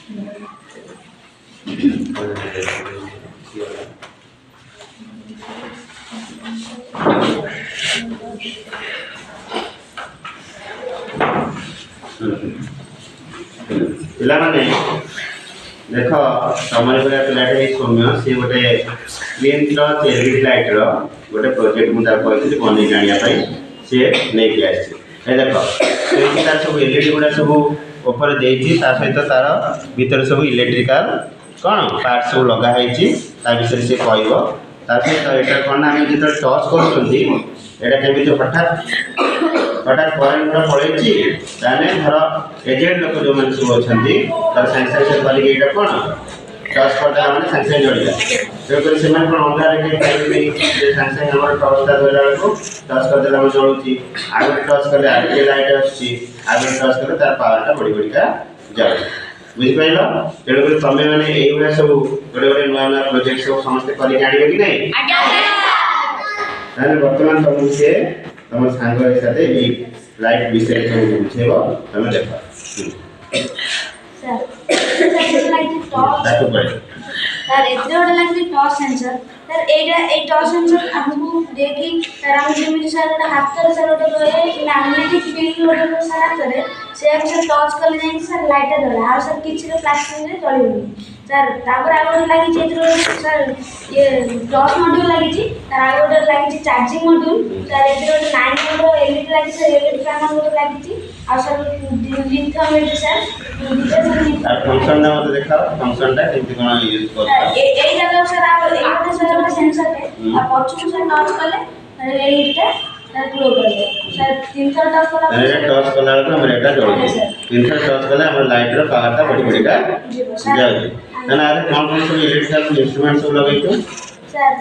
पिला माने देख तमरी भलिया पिलाटे सौम्य सी गोटे क्लीन टच एलईडी लाइट रो गोटे प्रोजेक्ट मुझे कहती बन जाना सी नहीं आसी देख तार सब एलईडी गुड़ा सब ऊपर देती सहित तार भीतर सब इलेक्ट्रिकल कौन पार्ट सब लगाई विषय सी कह सहित यहाँ कौन आम जो टच करमी हठात हठात करेन्ट पड़े धर एजेंट लोक जो मैंने सब अच्छा तर सागे सागे करके कौन टच करदे मैंने सागे सागे जड़िया तेणुकर से अंधार सागे सागे टर्चटा धरला बेलू टच करदे जलूँ आगे टच कले आगे लाइट आगे टच कले तार पावरटा बढ़ी बढ़िका जाए बुझिपार तेणुक तुम मैंने ये सब गोटे गोटे नुआ नुआ प्रोजेक्ट सब समस्ते करके आने कि नहीं बर्तमान तुमको सी तुम सांग साथ लाइट विषय सब बुझेब तुम देख torch sensor sir a torch sensor हमको देखी सर हम जेमिति सर गोटे हाथ सर गोटे मैग्नेटिक फील्ड गोटे सर हाथ से सर टॉर्च कले जाई सर लाइट जला आ सर किछि प्लास्टिक रे जळिबनी सर तापर आगो लागि छै सर ये टॉर्च मॉड्यूल लागि छै सर आगो लागि छै चार्जिंग मॉड्यूल सर एते 9 वोल्ट एलईडी लागि सर एलईडी पैनल गोटे लागि छै आ सर लिथियम है सर फंक्शन ना मत देखा फंक्शन टा केमति कोन यूज करता ए जगह सर आ ए सर सेंसर है आ पछु सर टच कले एलईडी सर ग्लो कर दे सर 300 टच कला टच कला तो हमर एटा जळ 300 टच कले हमर लाइट रो पावर टा बढ़ी बढ़ी का जाय ना अरे कौन सब इलेक्ट्रिकल इंस्ट्रूमेंट सब लगे तो सर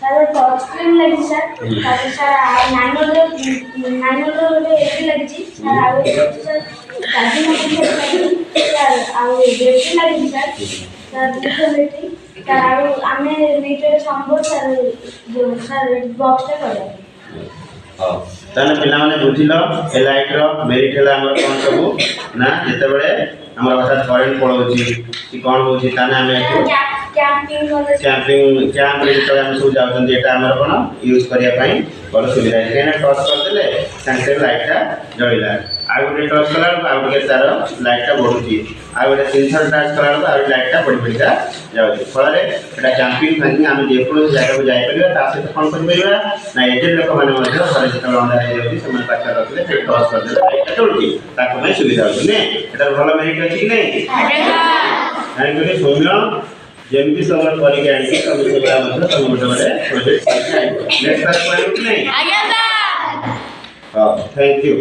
सर टच स्क्रीन लगी सर सर नाइनो एलईडी लगी सर आ सर चार्जिंग मॉड्यूल सर आ बैटरी लगी सर बैटरी सर आ आमे मीटर संभव सर जो सर बॉक्स टा कर ताने पिला माने बुझिलो ए लाइट रो मेरिट हला हमर कोन सब ना जेते बेले हमर हठात करंट पड़ोची कि कोन होची ताने हमें कैंपिंग कैंप रे तो हम सब जाउछन जेटा हमर कोन यूज करिया पई बड़ सुविधा है केना टच कर देले संगे लाइट टा जळिला आ गोटे टच कला आ गोटे तार लाइट टा बढ़ुची आ गोटे 300 टच कला आ लाइट टा बढ़ी बढ़िका जाउची फळे एटा कैंपिंग फंगी हम जे कोनो जगह को जाय परिबा ता से कोन कर परिबा ना एजेंट लोक माने मध्ये फळे जेतला अंधार हे जाउची समय पाछा रखले से टच कर देले लाइट टा जळुची ताको में सुविधा होची ने एटा भलो मेरिट अछि कि नहीं आरे गोटे सौम्य जेमती समर करके आनी सब सेवा मतलब सब गोटे प्रोजेक्ट नेक्स्ट क्लास पॉइंट नहीं आज्ञा सर हां थैंक यू।